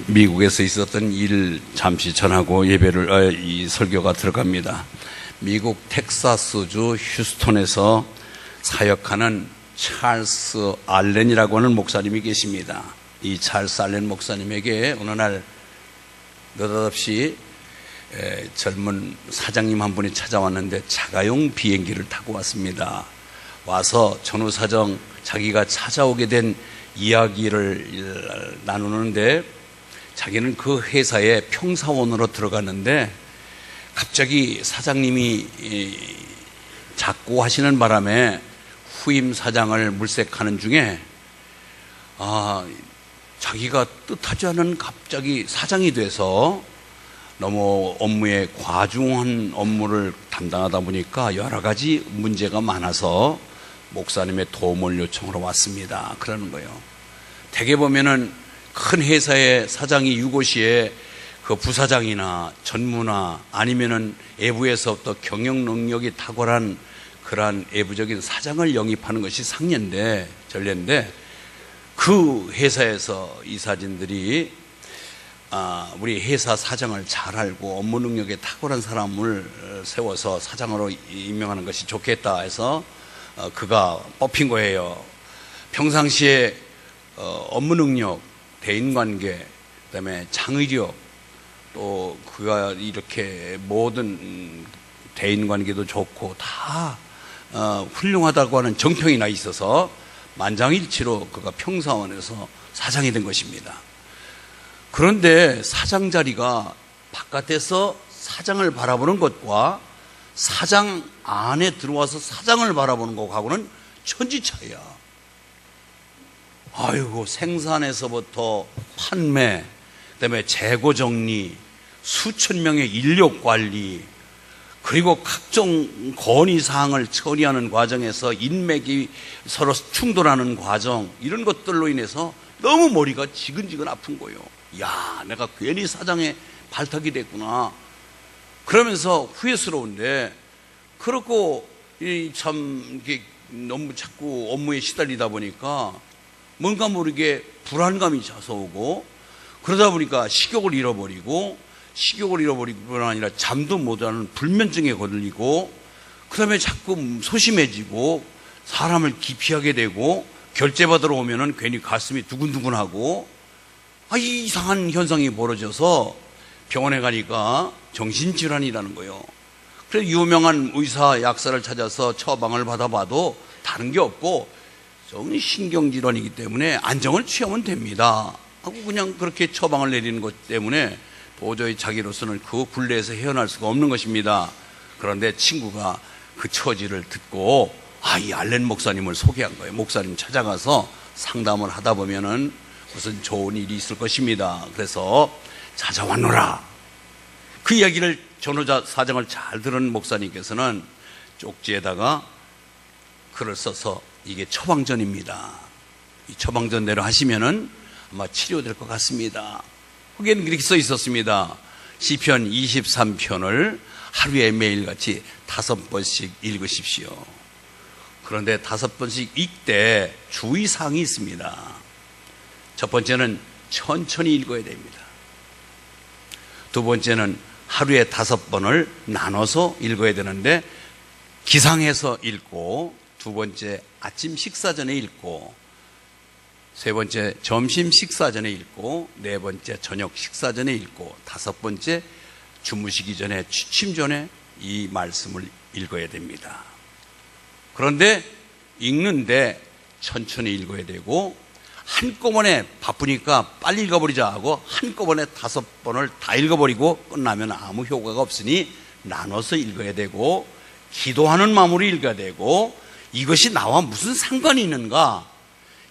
미국에서 있었던 일 잠시 전하고 이 설교가 들어갑니다. 미국 텍사스주 휴스톤에서 사역하는 찰스 알렌이라고 하는 목사님이 계십니다. 이 찰스 알렌 목사님에게 어느 날 느닷없이 젊은 사장님 한 분이 찾아왔는데 자가용 비행기를 타고 왔습니다. 와서 전후사정 자기가 찾아오게 된 이야기를 나누는데, 자기는 그 회사에 평사원으로 들어갔는데 갑자기 사장님이 자꾸 하시는 바람에 후임 사장을 물색하는 중에 자기가 뜻하지 않은 갑자기 사장이 돼서 너무 업무에 과중한 업무를 담당하다 보니까 여러 가지 문제가 많아서 목사님의 도움을 요청으로 왔습니다. 그러는 거예요. 대개 보면은 큰 회사의 사장이 유고시에 그 부사장이나 전무나 아니면은 외부에서부터 경영 능력이 탁월한 그러한 외부적인 사장을 영입하는 것이 전례인데, 그 회사에서 이사진들이 우리 회사 사장을 잘 알고 업무 능력에 탁월한 사람을 세워서 사장으로 임명하는 것이 좋겠다 해서 그가 뽑힌 거예요. 평상시에 업무 능력, 대인관계, 그다음에 창의력, 또 그가 이렇게 모든 대인관계도 좋고 다 훌륭하다고 하는 정평이 나 있어서 만장일치로 그가 평사원에서 사장이 된 것입니다. 그런데 사장 자리가 바깥에서 사장을 바라보는 것과 사장 안에 들어와서 사장을 바라보는 것하고는 천지차이야. 아이고, 생산에서부터 판매, 그다음에 재고 정리, 수천 명의 인력 관리, 그리고 각종 건의사항을 처리하는 과정에서 인맥이 서로 충돌하는 과정, 이런 것들로 인해서 너무 머리가 지근지근 아픈 거예요. 야, 내가 괜히 사장에 발탁이 됐구나. 그러면서 후회스러운데, 그렇고 참 너무 자꾸 업무에 시달리다 보니까 뭔가 모르게 불안감이 자서오고, 그러다 보니까 식욕을 잃어버리고 뿐 아니라 잠도 못 자는 불면증에 걸리고, 그 다음에 자꾸 소심해지고 사람을 기피하게 되고, 결제받으러 오면은 괜히 가슴이 두근두근하고, 이상한 현상이 벌어져서 병원에 가니까 정신질환이라는 거예요. 그래서 유명한 의사, 약사를 찾아서 처방을 받아봐도 다른 게 없고 신경질환이기 때문에 안정을 취하면 됩니다 하고 그냥 그렇게 처방을 내리는 것 때문에 도저히 자기로서는 그 굴레에서 헤어날 수가 없는 것입니다. 그런데 친구가 그 처지를 듣고 이 알렌 목사님을 소개한 거예요. 목사님 찾아가서 상담을 하다 보면은 무슨 좋은 일이 있을 것입니다. 그래서 찾아왔노라. 그 이야기를 전후자 사정을 잘 들은 목사님께서는 쪽지에다가 글을 써서, 이게 처방전입니다. 이 처방전대로 하시면은 아마 치료될 것 같습니다. 거기에는 이렇게 써 있었습니다. 시편 23편을 하루에 매일같이 5번씩 읽으십시오. 그런데 5번씩 읽되 주의사항이 있습니다. 첫 번째는 천천히 읽어야 됩니다. 두 번째는 하루에 5번을 나눠서 읽어야 되는데 기상해서 읽고, 두 번째 아침 식사 전에 읽고, 세 번째 점심 식사 전에 읽고, 네 번째 저녁 식사 전에 읽고, 다섯 번째 주무시기 전에 취침 전에 이 말씀을 읽어야 됩니다. 그런데 읽는데 천천히 읽어야 되고, 한꺼번에 바쁘니까 빨리 읽어버리자 하고 한꺼번에 5번을 다 읽어버리고 끝나면 아무 효과가 없으니 나눠서 읽어야 되고, 기도하는 마음으로 읽어야 되고, 이것이 나와 무슨 상관이 있는가,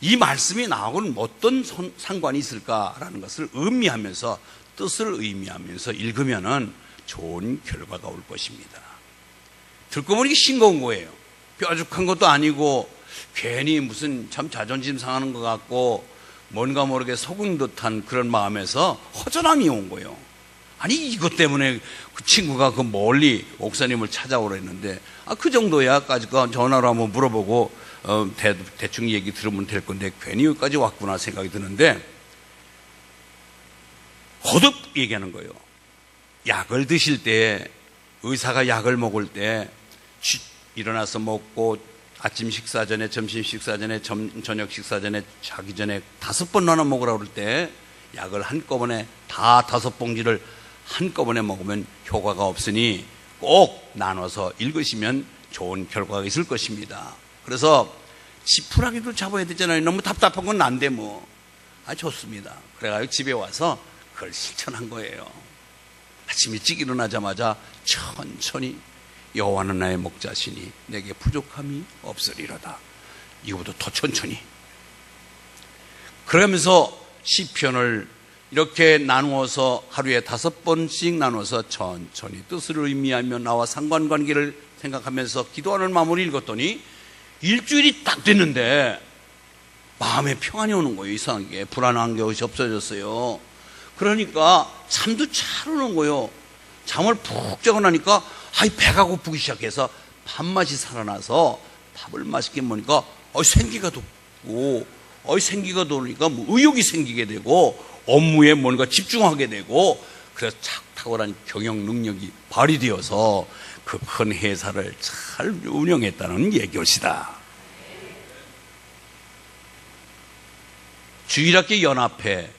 이 말씀이 나하고는 어떤 상관이 있을까라는 것을 의미하면서, 뜻을 의미하면서 읽으면은 좋은 결과가 올 것입니다. 듣고 보니 싱거운 거예요. 뾰족한 것도 아니고 괜히 무슨 참 자존심 상하는 것 같고 뭔가 모르게 속은 듯한 그런 마음에서 허전함이 온 거예요. 아니, 이것 때문에 그 친구가 그 멀리 목사님을 찾아오라 했는데 그 정도야까지 전화로 한번 물어보고 대충 얘기 들으면 될 건데 괜히 여기까지 왔구나 생각이 드는데, 거듭 얘기하는 거예요. 약을 드실 때, 의사가 약을 먹을 때 일어나서 먹고 아침 식사 전에, 점심 식사 전에, 저녁 식사 전에, 자기 전에 5번 나눠 먹으라고 그럴 때 약을 한꺼번에 다 5봉지를 한꺼번에 먹으면 효과가 없으니 꼭 나눠서 읽으시면 좋은 결과가 있을 것입니다. 그래서 지푸라기도 잡아야 되잖아요. 너무 답답한 건 안 돼 뭐. 좋습니다. 그래가지고 집에 와서 그걸 실천한 거예요. 아침 일찍 일어나자마자 천천히 여호와는 나의 목자시니 내게 부족함이 없으리로다. 이거보다 더 천천히. 그러면서 시편을 이렇게 나누어서 하루에 5번씩 나눠서 천천히 뜻을 의미하며 나와 상관관계를 생각하면서 기도하는 마음으로 읽었더니 일주일이 딱 됐는데 마음에 평안이 오는 거예요. 이상하게 불안한 것이 없어졌어요. 그러니까 잠도 잘 오는 거예요. 잠을 푹 자고 나니까 배가 고프기 시작해서 밥맛이 살아나서 밥을 맛있게 먹으니까 생기가 돋고 생기가 도니까 의욕이 생기게 되고 업무에 뭔가 집중하게 되고 그래서 탁월한 경영 능력이 발휘되어서 그 큰 회사를 잘 운영했다는 얘기였다. 주일학교 연합회,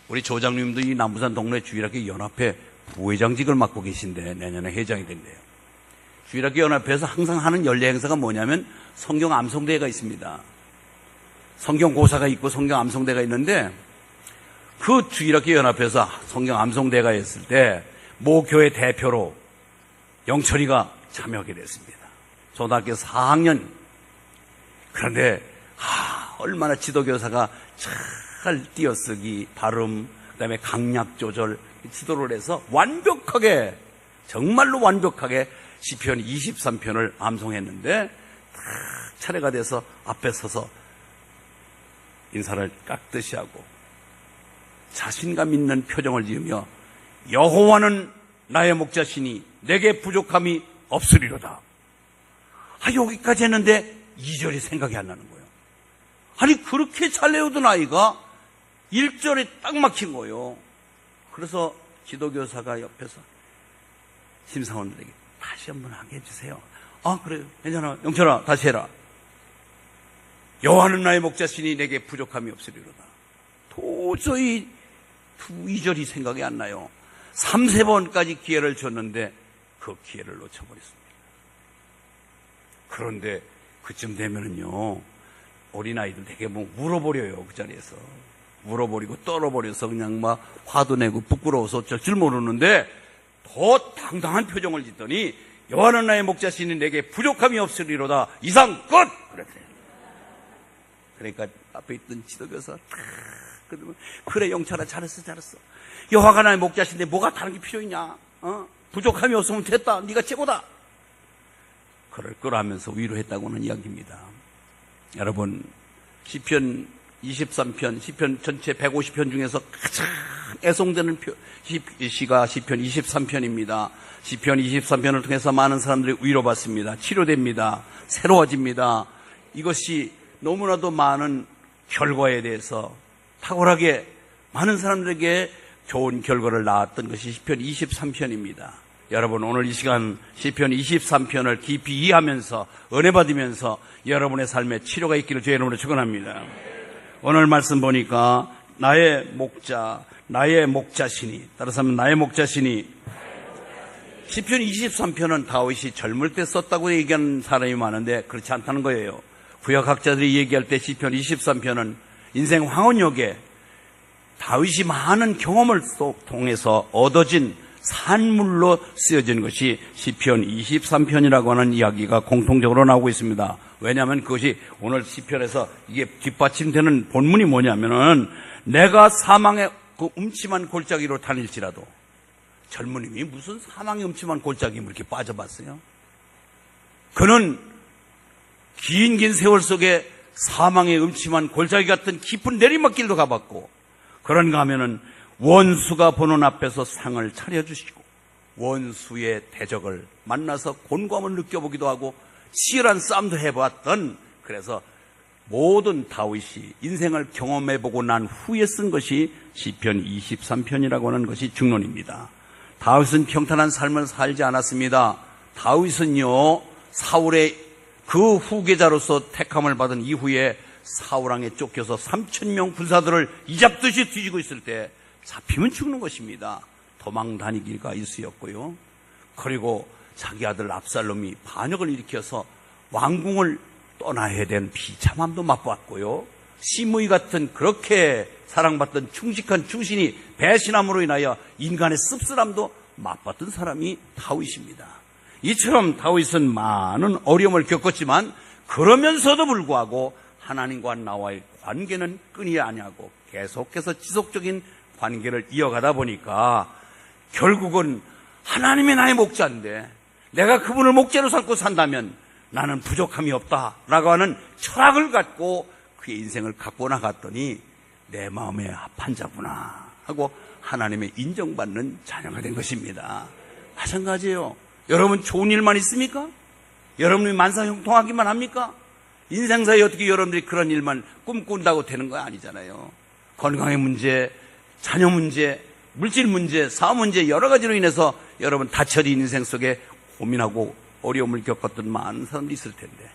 우리 조장님도 이 남부산 동네 주일학교 연합회 부회장직을 맡고 계신데 내년에 회장이 된대요. 주일학교 연합회에서 항상 하는 연례 행사가 뭐냐면 성경 암송대회가 있습니다. 성경 고사가 있고 성경 암송대회가 있는데 그 주일학교 연합회에서 성경 암송대회가 있을 때 모 교회 대표로 영철이가 참여하게 됐습니다. 초등학교 4학년. 그런데 얼마나 지도교사가 잘 띄어쓰기, 발음, 그다음에 강약 조절 지도를 해서 완벽하게, 정말로 완벽하게 시편 23편을 암송했는데 딱 차례가 돼서 앞에 서서 인사를 깍듯이 하고 자신감 있는 표정을 지으며 여호와는 나의 목자시니 내게 부족함이 없으리로다. 여기까지 했는데 2절이 생각이 안 나는 거예요. 그렇게 잘 외우던 아이가 1절에 딱 막힌 거예요. 그래서 지도교사가 옆에서 심사원들에게 다시 한번 하게 해주세요. 그래요. 괜찮아. 영철아, 다시 해라. 여호와는 나의 목자시니 내게 부족함이 없으리로다. 도저히 2절이 생각이 안 나요. 3, 4번까지 기회를 줬는데 그 기회를 놓쳐버렸습니다. 그런데 그쯤 되면은요, 어린아이들 되게 울어버려요. 그 자리에서. 울어버리고 떨어버려서 그냥 막 화도 내고 부끄러워서 어쩔 줄 모르는데 더 당당한 표정을 짓더니 여호와는 나의 목자시니 내게 부족함이 없으리로다. 이상 끝! 그랬대요. 그러니까 앞에 있던 지도교사 그래 영철아 잘했어. 여호와가 나의 목자신데 뭐가 다른 게 필요 있냐? 부족함이 없으면 됐다. 네가 최고다. 그럴 거라면서 위로했다고는 이야기입니다. 여러분, 시편 23편, 시편 전체 150편 중에서 가장 애송되는 시가 시편 23편입니다. 시편 23편을 통해서 많은 사람들이 위로받습니다. 치료됩니다. 새로워집니다. 이것이 너무나도 많은 결과에 대해서 탁월하게 많은 사람들에게 좋은 결과를 낳았던 것이 시편 23편입니다. 여러분, 오늘 이 시간 시편 23편을 깊이 이해하면서 은혜 받으면서 여러분의 삶에 치료가 있기를 주의 이름으로 축원합니다. 오늘 말씀 보니까 나의 목자, 나의 목자시니, 따라서 하면 나의 목자시니. 시편 23편은 다윗이 젊을 때 썼다고 얘기하는 사람이 많은데 그렇지 않다는 거예요. 구약학자들이 얘기할 때 시편 23편은 인생 황혼역에 다윗이 많은 경험을 통해서 얻어진 산물로 쓰여진 것이 시편 23편이라고 하는 이야기가 공통적으로 나오고 있습니다. 왜냐하면 그것이 오늘 시편에서 이게 뒷받침되는 본문이 뭐냐면은 내가 사망의 그 음침한 골짜기로 다닐지라도. 젊은이이 무슨 사망의 음침한 골짜기에 이렇게 빠져봤어요? 그는 긴 세월 속에 사망의 음침한 골짜기 같은 깊은 내리막길도 가봤고, 그런가 하면은 원수가 보는 앞에서 상을 차려주시고 원수의 대적을 만나서 곤고함을 느껴보기도 하고 치열한 싸움도 해봤던, 그래서 모든 다윗이 인생을 경험해보고 난 후에 쓴 것이 시편 23편이라고 하는 것이 중론입니다. 다윗은 평탄한 삶을 살지 않았습니다. 다윗은요, 사울의 그 후계자로서 택함을 받은 이후에 사울왕에 쫓겨서 3,000명 군사들을 이잡듯이 뒤지고 있을 때 잡히면 죽는 것입니다. 도망 다니기가 일쑤였고요. 그리고 자기 아들 압살롬이 반역을 일으켜서 왕궁을 떠나야 되는 비참함도 맛봤고요. 시므이 같은 그렇게 사랑받던 충직한 충신이 배신함으로 인하여 인간의 씁쓸함도 맛봤던 사람이 다윗입니다. 이처럼 다윗은 많은 어려움을 겪었지만 그러면서도 불구하고 하나님과 나와의 관계는 끊이지 아니하고 계속해서 지속적인 관계를 이어가다 보니까 결국은 하나님이 나의 목자인데 내가 그분을 목자로 삼고 산다면 나는 부족함이 없다라고 하는 철학을 갖고 그의 인생을 갖고 나갔더니 내 마음에 합한 자구나 하고 하나님의 인정받는 자녀가 된 것입니다. 마찬가지예요. 여러분 좋은 일만 있습니까? 여러분이 만사형통하기만 합니까? 인생사에 어떻게 여러분들이 그런 일만 꿈꾼다고 되는 거 아니잖아요. 건강의 문제, 자녀 문제, 물질 문제, 사업 문제 여러 가지로 인해서 여러분 다처리 인생 속에 고민하고 어려움을 겪었던 많은 사람들이 있을 텐데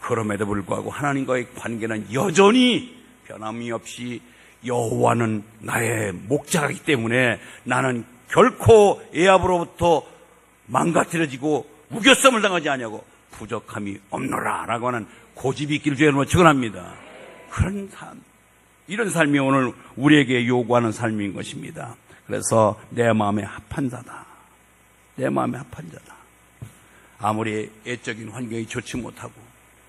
그럼에도 불구하고 하나님과의 관계는 여전히 변함이 없이 여호와는 나의 목자이기 때문에 나는 결코 애압으로부터 망가뜨려지고 우겨쌈을 당하지 아니하고 부족함이 없노라 라고 하는 고집이 있기를 주의 이름으로 축원합니다. 그런 삶, 이런 삶이 오늘 우리에게 요구하는 삶인 것입니다. 그래서 내 마음에 합한 자다. 내 마음에 합한 자다. 아무리 애적인 환경이 좋지 못하고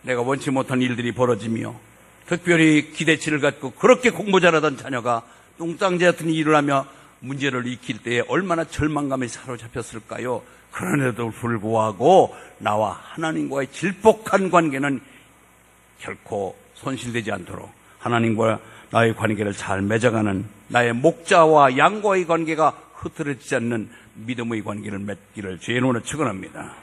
내가 원치 못한 일들이 벌어지며 특별히 기대치를 갖고 그렇게 공부 잘하던 자녀가 똥땅제 같은 일을 하며 문제를 익힐 때에 얼마나 절망감에 사로잡혔을까요? 그런데도 불구하고 나와 하나님과의 질복한 관계는 결코 손실되지 않도록 하나님과 나의 관계를 잘 맺어가는 나의 목자와 양과의 관계가 흐트러지지 않는 믿음의 관계를 맺기를 주의 이름으로 축원합니다.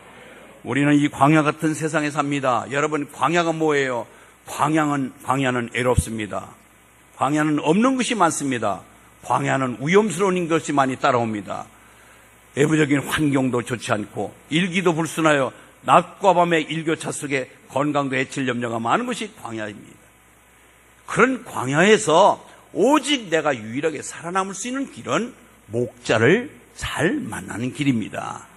우리는 이 광야 같은 세상에 삽니다. 여러분, 광야가 뭐예요? 광야는 애롭습니다. 광야는 없는 것이 많습니다. 광야는 위험스러운 것이 많이 따라옵니다. 외부적인 환경도 좋지 않고 일기도 불순하여 낮과 밤의 일교차 속에 건강도 해칠 염려가 많은 것이 광야입니다. 그런 광야에서 오직 내가 유일하게 살아남을 수 있는 길은 목자를 잘 만나는 길입니다.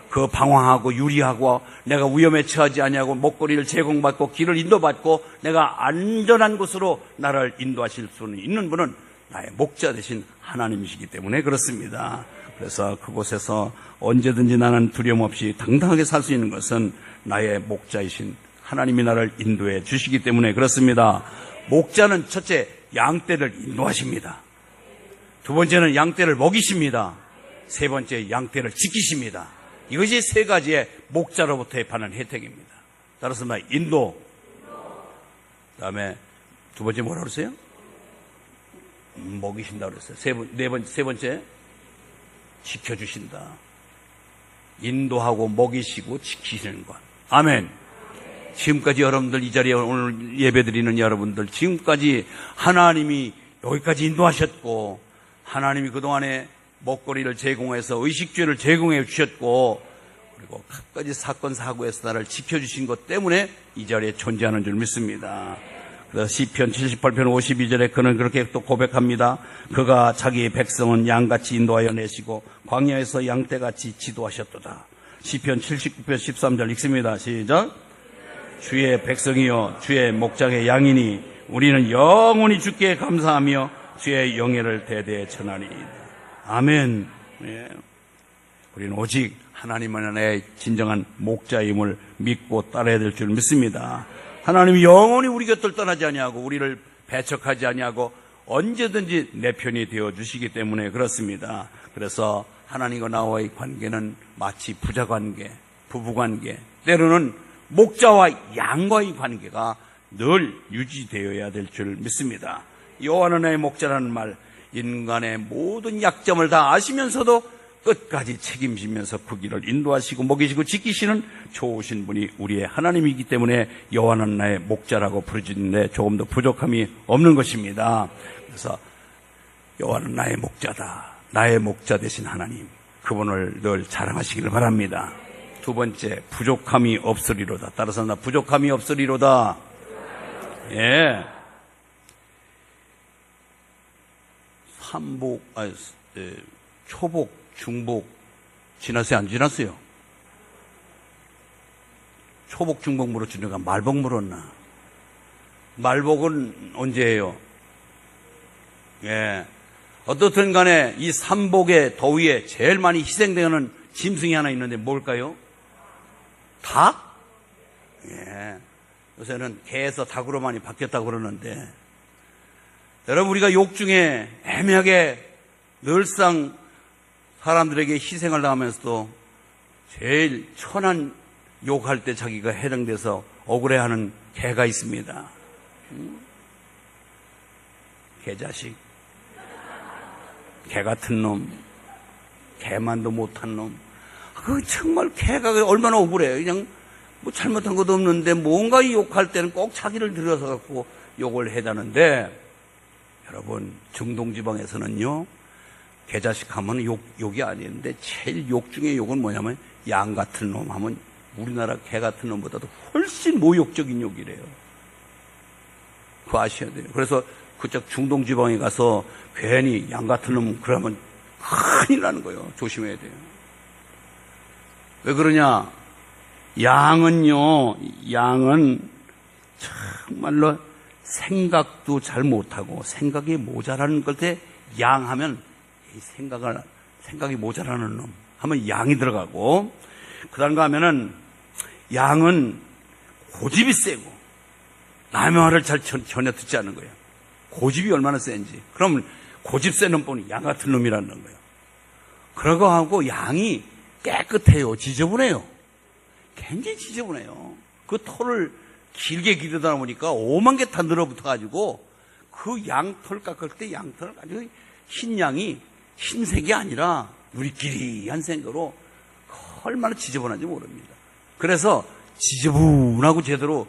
그 방황하고 유리하고 내가 위험에 처하지 아니하고 목걸이를 제공받고 길을 인도받고 내가 안전한 곳으로 나를 인도하실 수는 있는 분은 나의 목자 되신 하나님이시기 때문에 그렇습니다. 그래서 그곳에서 언제든지 나는 두려움 없이 당당하게 살 수 있는 것은 나의 목자이신 하나님이 나를 인도해 주시기 때문에 그렇습니다. 목자는 첫째, 양떼를 인도하십니다. 두 번째는 양떼를 먹이십니다. 세 번째, 양떼를 지키십니다. 이것이 세 가지의 목자로부터의 받는 혜택입니다. 따라서 인도, 그 다음에 두 번째 뭐라고 그랬어요? 먹이신다고 그랬어요. 세 번째, 지켜주신다. 인도하고 먹이시고 지키시는 것. 아멘. 지금까지 여러분들 이 자리에 오늘 예배드리는 여러분들 지금까지 하나님이 여기까지 인도하셨고 하나님이 그동안에 먹거리를 제공해서 의식주를 제공해 주셨고 그리고 각가지 사건 사고에서 나를 지켜주신 것 때문에 이 자리에 존재하는 줄 믿습니다. 그래서 시편 78편 52절에 그는 그렇게 또 고백합니다. 그가 자기의 백성은 양같이 인도하여 내시고 광야에서 양떼같이 지도하셨도다. 시편 79편 13절 읽습니다. 시작. 주의 백성이여 주의 목장의 양이니 우리는 영원히 주께 감사하며 주의 영예를 대대에 전하리이다. 아멘. 예. 우리는 오직 하나님만의 진정한 목자임을 믿고 따라야 될 줄 믿습니다. 하나님이 영원히 우리 곁을 떠나지 아니하고 우리를 배척하지 아니하고 언제든지 내 편이 되어 주시기 때문에 그렇습니다. 그래서 하나님과 나와의 관계는 마치 부자관계, 부부관계, 때로는 목자와 양과의 관계가 늘 유지되어야 될 줄 믿습니다. 여호와는 나의 목자라는 말, 인간의 모든 약점을 다 아시면서도 끝까지 책임지면서 그 길을 인도하시고 먹이시고 지키시는 좋으신 분이 우리의 하나님이기 때문에 여호와는 나의 목자라고 부르짖는데 조금 더 부족함이 없는 것입니다. 그래서 여호와는 나의 목자다. 나의 목자 되신 하나님, 그분을 늘 자랑하시기를 바랍니다. 두 번째, 부족함이 없으리로다. 따라서 나 부족함이 없으리로다. 예. 초복, 중복 지났어요? 안 지났어요? 초복, 중복 물어주니까 말복 물었나? 말복은 언제예요? 예. 어떻든 간에 이 삼복의 더위에 제일 많이 희생되는 짐승이 하나 있는데 뭘까요? 닭? 예. 요새는 개에서 닭으로 많이 바뀌었다고 그러는데, 여러분, 우리가 욕 중에 애매하게 늘상 사람들에게 희생을 당하면서도 제일 천한 욕할 때 자기가 해당돼서 억울해하는 개가 있습니다. 개자식, 개 같은 놈, 개만도 못한 놈. 그 정말 개가 얼마나 억울해요. 그냥 뭐 잘못한 것도 없는데 뭔가 욕할 때는 꼭 자기를 들여서 갖고 욕을 해다는데, 여러분, 중동지방에서는요, 개자식 하면 욕이 아닌데 제일 욕 중에 욕은 뭐냐면 양 같은 놈 하면 우리나라 개 같은 놈보다도 훨씬 모욕적인 욕이래요. 그거 아셔야 돼요. 그래서 그쪽 중동지방에 가서 괜히 양 같은 놈 그러면 큰일 나는 거예요. 조심해야 돼요. 왜 그러냐? 양은 정말로 생각도 잘 못하고 생각이 모자라는 것에 양하면 생각이 모자라는 놈 하면 양이 들어가고, 그 다음 가면은 양은 고집이 세고 남의 말을 잘 전혀 듣지 않는 거예요. 고집이 얼마나 센지. 그러면 고집 센 놈뿐이 양 같은 놈이라는 거예요. 그러고 하고 양이 깨끗해요. 지저분해요. 굉장히 지저분해요. 그 털을 길게 기르다 보니까 5만 개 다 늘어붙어가지고 그 양 털 깎을 때 양털을 가지고 흰 양이 흰색이 아니라 누리끼리한 색으로 얼마나 지저분한지 모릅니다. 그래서 지저분하고 제대로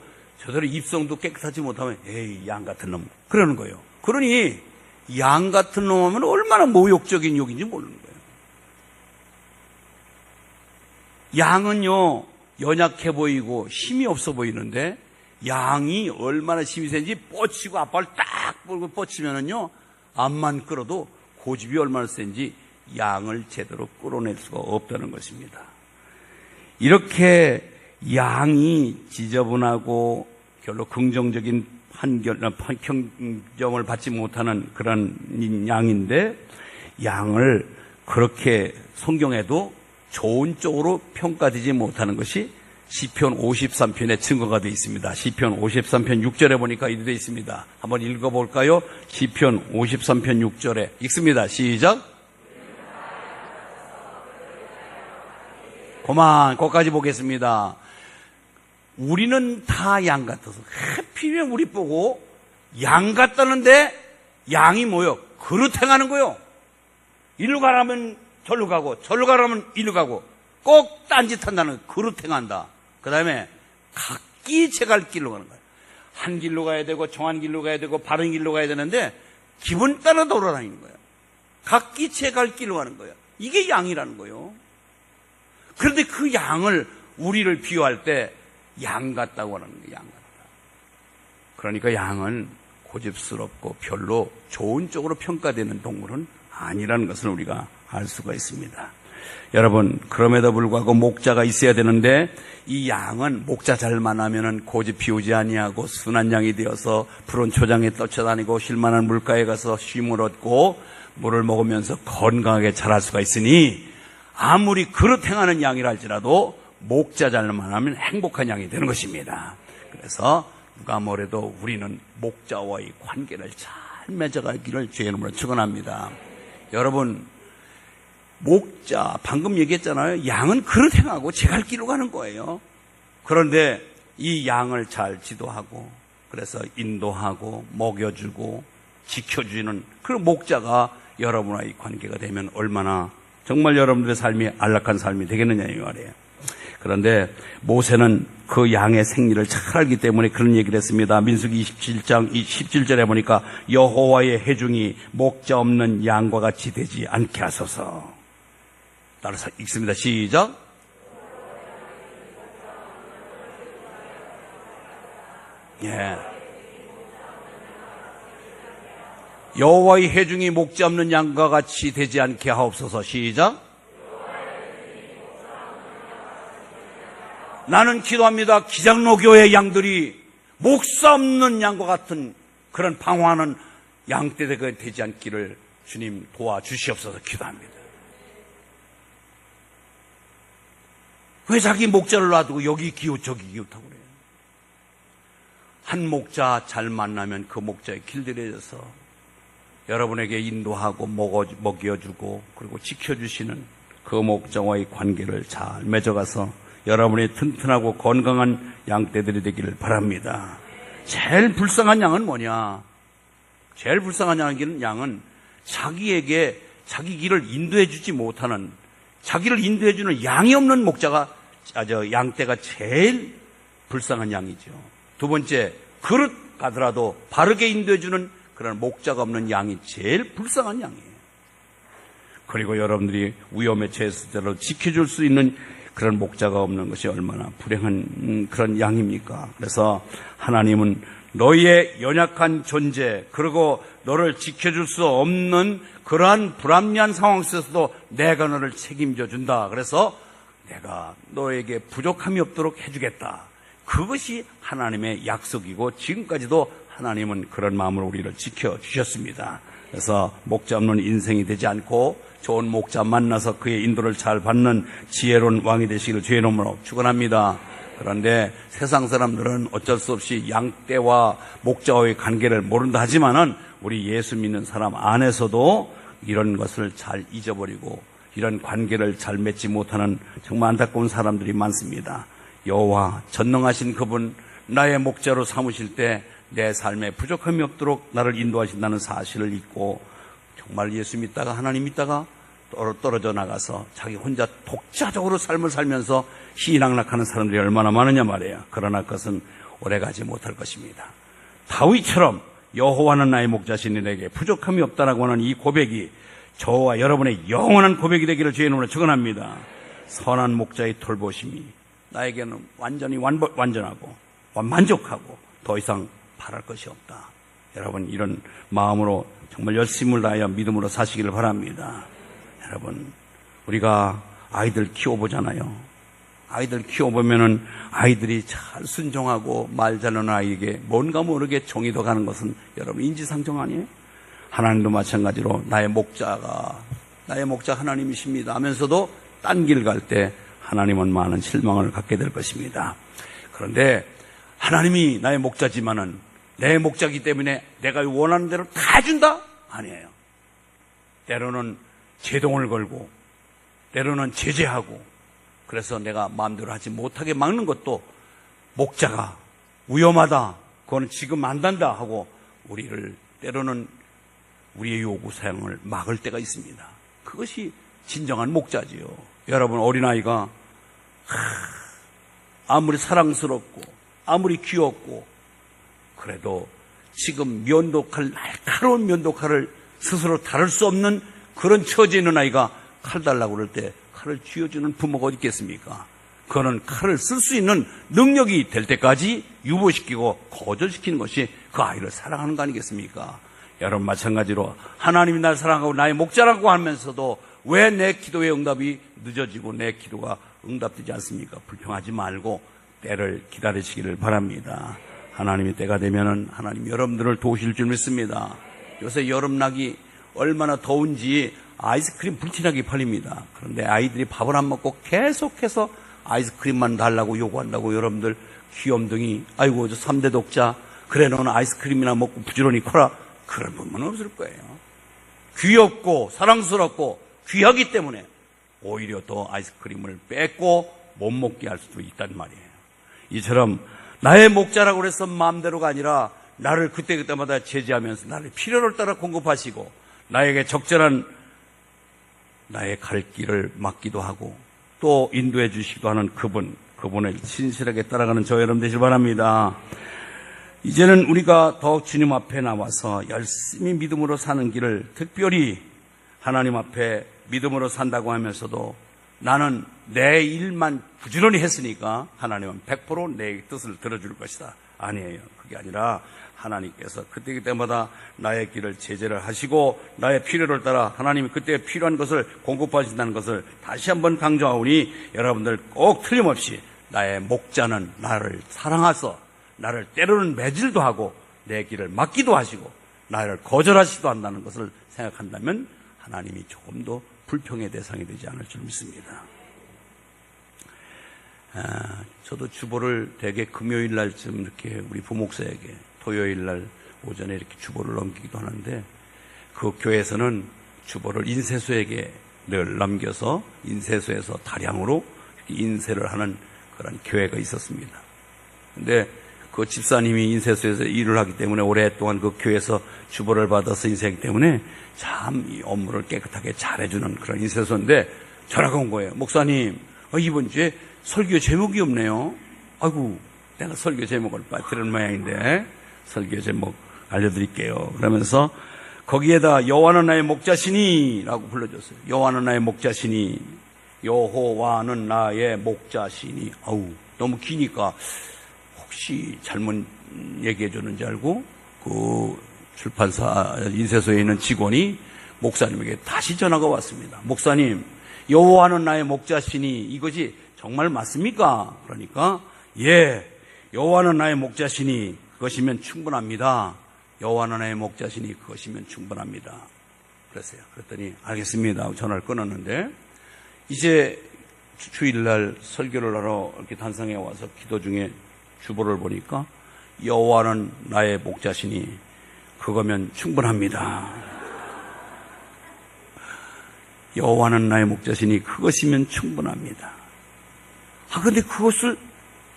입성도 깨끗하지 못하면 에이 양 같은 놈 그러는 거예요. 그러니 양 같은 놈 하면 얼마나 모욕적인 욕인지 모르는 거예요. 양은요 연약해 보이고 힘이 없어 보이는데 양이 얼마나 힘이 센지 뻗치고 앞발을 딱 뻗치면은요 앞만 끌어도 고집이 얼마나 센지 양을 제대로 끌어낼 수가 없다는 것입니다. 이렇게 양이 지저분하고 별로 긍정적인 평점을 받지 못하는 그런 양인데, 양을 그렇게 성경에도 좋은 쪽으로 평가되지 못하는 것이 시편 53편에 증거가 되어 있습니다. 시편 53편 6절에 보니까 이렇게 되어 있습니다. 한번 읽어볼까요? 시편 53편 6절에 읽습니다. 시작. 그만, 거기까지 보겠습니다. 우리는 다 양 같아서 하필이면 우리 보고 양 같다는데 양이 뭐요? 그릇 행하는 거요. 일로 가라면 절로 가고 절로 가라면 일로 가고 꼭 딴짓한다는 거예요. 그릇 행한다. 그 다음에 각기 제갈 길로 가는 거예요. 한 길로 가야 되고 정한 길로 가야 되고 바른 길로 가야 되는데 기분 따라 돌아다니는 거예요. 각기 제갈 길로 가는 거예요. 이게 양이라는 거예요. 그런데 그 양을 우리를 비유할 때 양 같다고 하는 거예요. 양 같다. 그러니까 양은 고집스럽고 별로 좋은 쪽으로 평가되는 동물은 아니라는 것을 우리가 알 수가 있습니다. 여러분, 그럼에도 불구하고 목자가 있어야 되는데 이 양은 목자 잘 만나면은 고집 피우지 아니하고 순한 양이 되어서 푸른 초장에 떠쳐다니고 쉴만한 물가에 가서 쉼을 얻고 물을 먹으면서 건강하게 자랄 수가 있으니 아무리 그릇 행하는 양이라 할지라도 목자 잘 만나면 행복한 양이 되는 것입니다. 그래서 누가 뭐래도 우리는 목자와의 관계를 잘 맺어가기를 주의 이름으로 축원합니다. 여러분, 목자 방금 얘기했잖아요. 양은 그릇 행하고 제 갈 길로 가는 거예요. 그런데 이 양을 잘 지도하고 그래서 인도하고 먹여주고 지켜주는 그 목자가 여러분과의 관계가 되면 얼마나 정말 여러분들의 삶이 안락한 삶이 되겠느냐 이 말이에요. 그런데 모세는 그 양의 생리를 잘 알기 때문에 그런 얘기를 했습니다. 민수기 27장 17절에 보니까 여호와의 회중이 목자 없는 양과 같이 되지 않게 하소서. 따라서 읽습니다. 시작. 예. 여호와의 회중이 목자 없는 양과 같이 되지 않게 하옵소서. 시작. 나는 기도합니다. 기장로교의 양들이 목사 없는 양과 같은 그런 방황하는 양떼가 되지 않기를 주님 도와주시옵소서 기도합니다. 왜 자기 목자를 놔두고 여기 기웃 저기 기웃하고 그래요? 한 목자 잘 만나면 그 목자에 길들여져서 여러분에게 인도하고 먹여주고 그리고 지켜주시는 그 목자와의 관계를 잘 맺어가서 여러분의 튼튼하고 건강한 양떼들이 되기를 바랍니다. 제일 불쌍한 양은 뭐냐? 제일 불쌍한 양은 자기에게 자기 길을 인도해주지 못하는, 자기를 인도해주는 양이 없는 양떼가 제일 불쌍한 양이죠. 두 번째, 그릇 가더라도 바르게 인도해주는 그런 목자가 없는 양이 제일 불쌍한 양이에요. 그리고 여러분들이 위험에 처했을 때로 지켜줄 수 있는 그런 목자가 없는 것이 얼마나 불행한 그런 양입니까? 그래서 하나님은 너희의 연약한 존재, 그리고 너를 지켜줄 수 없는 그러한 불합리한 상황 속에서도 내가 너를 책임져 준다. 그래서 내가 너에게 부족함이 없도록 해주겠다. 그것이 하나님의 약속이고 지금까지도 하나님은 그런 마음으로 우리를 지켜주셨습니다. 그래서 목자 없는 인생이 되지 않고 좋은 목자 만나서 그의 인도를 잘 받는 지혜로운 왕이 되시기를 주의 이름으로 축원합니다. 그런데 세상 사람들은 어쩔 수 없이 양떼와 목자와의 관계를 모른다 하지만은 우리 예수 믿는 사람 안에서도 이런 것을 잘 잊어버리고 이런 관계를 잘 맺지 못하는 정말 안타까운 사람들이 많습니다. 여호와 전능하신 그분 나의 목자로 삼으실 때 내 삶에 부족함이 없도록 나를 인도하신다는 사실을 잊고 정말 예수 믿다가 하나님 믿다가 떨어져 나가서 자기 혼자 독자적으로 삶을 살면서 희락락하는 사람들이 얼마나 많으냐 말이에요. 그러나 그것은 오래가지 못할 것입니다. 다윗처럼 여호와는 나의 목자시니 내게 부족함이 없다라고 하는 이 고백이 저와 여러분의 영원한 고백이 되기를 주의 이름으로 축원합니다. 선한 목자의 돌보심이 나에게는 완전히 완전하고 만족하고 더 이상 바랄 것이 없다. 여러분 이런 마음으로 정말 열심을 다하여 믿음으로 사시기를 바랍니다. 여러분 우리가 아이들 키워보잖아요. 아이들 키워보면은 아이들이 잘 순종하고 말 잘하는 아이에게 뭔가 모르게 종이 더 가는 것은 여러분 인지상정 아니에요? 하나님도 마찬가지로 나의 목자 하나님이십니다 하면서도 딴 길 갈 때 하나님은 많은 실망을 갖게 될 것입니다. 그런데 하나님이 나의 목자지만은 내 목자이기 때문에 내가 원하는 대로 다 해준다? 아니에요. 때로는 제동을 걸고 때로는 제재하고 그래서 내가 마음대로 하지 못하게 막는 것도 목자가 위험하다, 그거는 지금 안 된다 하고 우리를 때로는 우리의 요구 사항을 막을 때가 있습니다. 그것이 진정한 목자지요. 여러분 어린아이가 아무리 사랑스럽고 아무리 귀엽고 그래도 지금 날카로운 면도칼을 스스로 다룰 수 없는 그런 처지에 있는 아이가 칼 달라고 그럴 때 칼을 쥐어주는 부모가 어디 있겠습니까? 그거는 칼을 쓸 수 있는 능력이 될 때까지 유보시키고 거절시키는 것이 그 아이를 사랑하는 거 아니겠습니까? 여러분 마찬가지로 하나님이 날 사랑하고 나의 목자라고 하면서도 왜 내 기도의 응답이 늦어지고 내 기도가 응답되지 않습니까? 불평하지 말고 때를 기다리시기를 바랍니다. 하나님의 때가 되면은 하나님 여러분들을 도우실 줄 믿습니다. 요새 여름나기 얼마나 더운지 아이스크림 불티나게 팔립니다. 그런데 아이들이 밥을 안 먹고 계속해서 아이스크림만 달라고 요구한다고 여러분들 귀염둥이 아이고 저 3대 독자 그래 너는 아이스크림이나 먹고 부지런히 커라 그런 분은 없을 거예요. 귀엽고 사랑스럽고 귀하기 때문에 오히려 더 아이스크림을 뺏고 못 먹게 할 수도 있단 말이에요. 이처럼 나의 목자라고 해서 마음대로가 아니라 나를 그때그때마다 제지하면서 나를 필요를 따라 공급하시고 나에게 적절한 나의 갈 길을 막기도 하고 또 인도해 주시기도 하는 그분을 신실하게 따라가는 저 여러분 되시길 바랍니다. 이제는 우리가 더욱 주님 앞에 나와서 열심히 믿음으로 사는 길을, 특별히 하나님 앞에 믿음으로 산다고 하면서도 나는 내 일만 부지런히 했으니까 하나님은 100% 내 뜻을 들어줄 것이다. 아니에요. 그게 아니라 하나님께서 그때마다 나의 길을 제재를 하시고 나의 필요를 따라 하나님이 그때 필요한 것을 공급하신다는 것을 다시 한번 강조하오니, 여러분들 꼭 틀림없이 나의 목자는 나를 사랑하셔 나를 때로는 매질도 하고 내 길을 막기도 하시고 나를 거절하시기도 한다는 것을 생각한다면 하나님이 조금 더 불평의 대상이 되지 않을 줄 믿습니다. 저도 주보를 대개 금요일 날쯤 이렇게 우리 부목사에게 토요일 날 오전에 이렇게 주보를 넘기기도 하는데, 그 교회에서는 주보를 인쇄소에게 늘 넘겨서 인쇄소에서 다량으로 인쇄를 하는 그런 교회가 있었습니다. 근데 그 집사님이 인쇄소에서 일을 하기 때문에 오랫동안 그 교회에서 주보를 받아서 인쇄하기 때문에 참 이 업무를 깨끗하게 잘해주는 그런 인쇄소인데 전화가 온 거예요. 목사님, 이번 주에 설교 제목이 없네요. 아이고, 내가 설교 제목을 빠뜨리는 모양인데 설교 제목 알려드릴게요. 그러면서 거기에다 여호와는 나의 목자시니 라고 불러줬어요. 여호와는 나의 목자시니, 여호와는 나의 목자시니. 너무 기니까 혹시 잘못 얘기해 줬는지 알고 그 출판사 인쇄소에 있는 직원이 목사님에게 다시 전화가 왔습니다. 목사님, 여호와는 나의 목자시니 이것이 정말 맞습니까? 그러니까 예, 여호와는 나의 목자시니 그것이면 충분합니다. 여호와는 나의 목자시니 그것이면 충분합니다. 그랬어요. 그랬더니 알겠습니다. 전화를 끊었는데, 이제 주일날 설교를 하러 이렇게 단상에 와서 기도 중에 주보를 보니까 여호와는 나의 목자시니 그거면 충분합니다. 여호와는 나의 목자시니 그것이면 충분합니다. 근데 그것을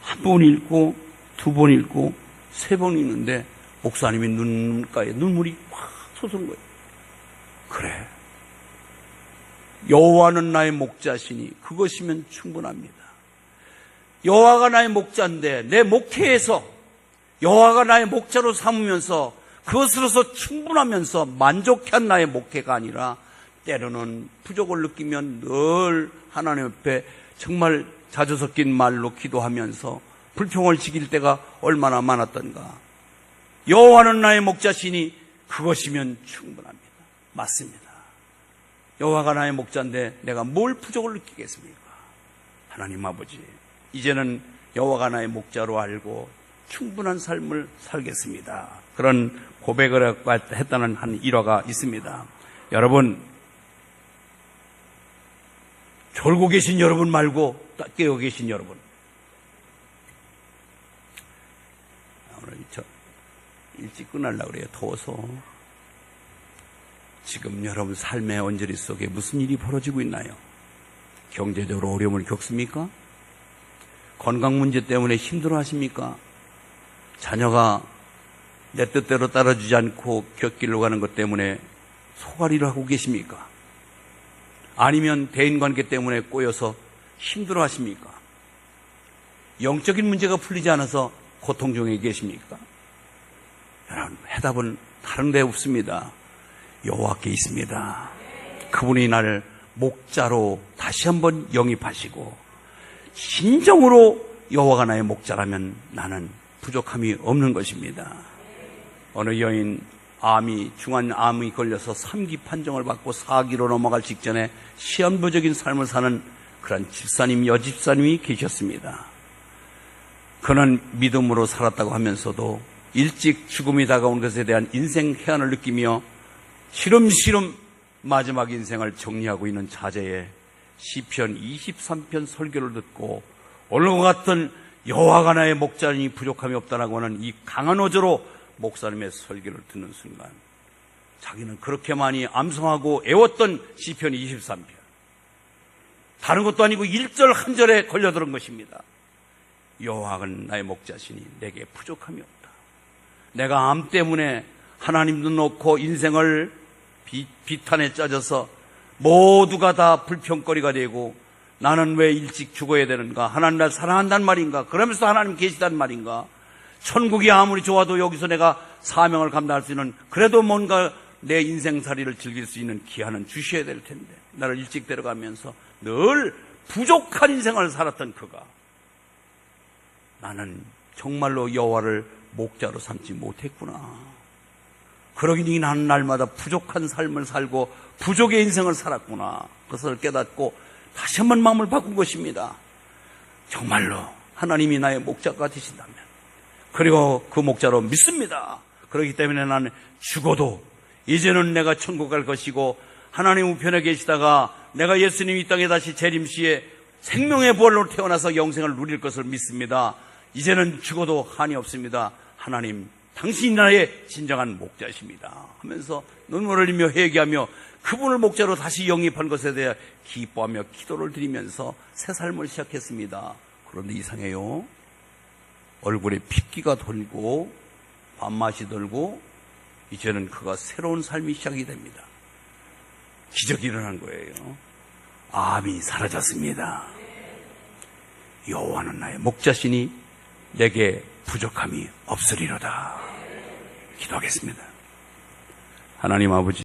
한 번 읽고 두 번 읽고 세 번 읽는데 목사님이 눈가에 눈물이 확 솟은 거예요. 그래, 여호와는 나의 목자시니 그것이면 충분합니다. 여호와가 나의 목자인데 내 목회에서 여호와가 나의 목자로 삼으면서 그것으로서 충분하면서 만족한 나의 목회가 아니라 때로는 부족을 느끼면 늘 하나님 앞에 정말 자주 섞인 말로 기도하면서 불평을 지길 때가 얼마나 많았던가. 여호와는 나의 목자시니 그것이면 충분합니다. 맞습니다. 여호와가 나의 목자인데 내가 뭘 부족을 느끼겠습니까? 하나님 아버지, 이제는 여호와가 나의 목자로 알고 충분한 삶을 살겠습니다. 그런 고백을 했다는 한 일화가 있습니다. 여러분, 졸고 계신 여러분 말고 깨어 계신 여러분, 오늘 일찍 끝나려고 그래요. 더워서. 지금 여러분 삶의 언저리 속에 무슨 일이 벌어지고 있나요? 경제적으로 어려움을 겪습니까? 건강 문제 때문에 힘들어 하십니까? 자녀가 내 뜻대로 따라주지 않고 곁길로 가는 것 때문에 소갈이를 하고 계십니까? 아니면 대인관계 때문에 꼬여서 힘들어 하십니까? 영적인 문제가 풀리지 않아서 고통 중에 계십니까? 여러분, 해답은 다른 데 없습니다. 여호와께 있습니다. 그분이 나를 목자로 다시 한번 영입하시고 진정으로 여호와가 나의 목자라면 나는 부족함이 없는 것입니다. 어느 여인 중환암이 걸려서 3기 판정을 받고 4기로 넘어갈 직전에 시한부적인 삶을 사는 그런 여집사님이 계셨습니다. 그는 믿음으로 살았다고 하면서도 일찍 죽음이 다가온 것에 대한 인생 해안을 느끼며 시름시름 마지막 인생을 정리하고 있는 자제에 시편 23편 설교를 듣고 오늘과 같은 여호와가 나의 목자니 부족함이 없다라고 하는 이 강한 어조로 목사님의 설교를 듣는 순간 자기는 그렇게 많이 암송하고 애웠던 시편 23편, 다른 것도 아니고 1절 한 절에 걸려들은 것입니다. 여호와가 나의 목자시니 내게 부족함이 없다. 내가 암 때문에 하나님도 놓고 인생을 비탄에 짜져서 모두가 다 불평거리가 되고 나는 왜 일찍 죽어야 되는가? 하나님 날 사랑한단 말인가? 그러면서 하나님 계시단 말인가? 천국이 아무리 좋아도 여기서 내가 사명을 감당할 수 있는, 그래도 뭔가 내 인생살이를 즐길 수 있는 기한은 주셔야 될 텐데, 나를 일찍 데려가면서 늘 부족한 인생을 살았던 그가 나는 정말로 여호와를 목자로 삼지 못했구나. 그러기니 나는 날마다 부족한 삶을 살고 부족의 인생을 살았구나. 그것을 깨닫고 다시 한번 마음을 바꾼 것입니다. 정말로 하나님이 나의 목자가 되신다면, 그리고 그 목자로 믿습니다. 그렇기 때문에 나는 죽어도 이제는 내가 천국 갈 것이고, 하나님 우편에 계시다가 내가 예수님 이 땅에 다시 재림시에 생명의 부활로 태어나서 영생을 누릴 것을 믿습니다. 이제는 죽어도 한이 없습니다. 하나님, 당신이 나의 진정한 목자십니다 하면서 눈물을 흘리며 회개하며 그분을 목자로 다시 영입한 것에 대해 기뻐하며 기도를 드리면서 새 삶을 시작했습니다. 그런데 이상해요. 얼굴에 핏기가 돌고 밥맛이 돌고 이제는 그가 새로운 삶이 시작이 됩니다. 기적이 일어난 거예요. 암이 사라졌습니다. 여호와는 나의 목자시니 내게 부족함이 없으리로다. 기도하겠습니다. 하나님 아버지,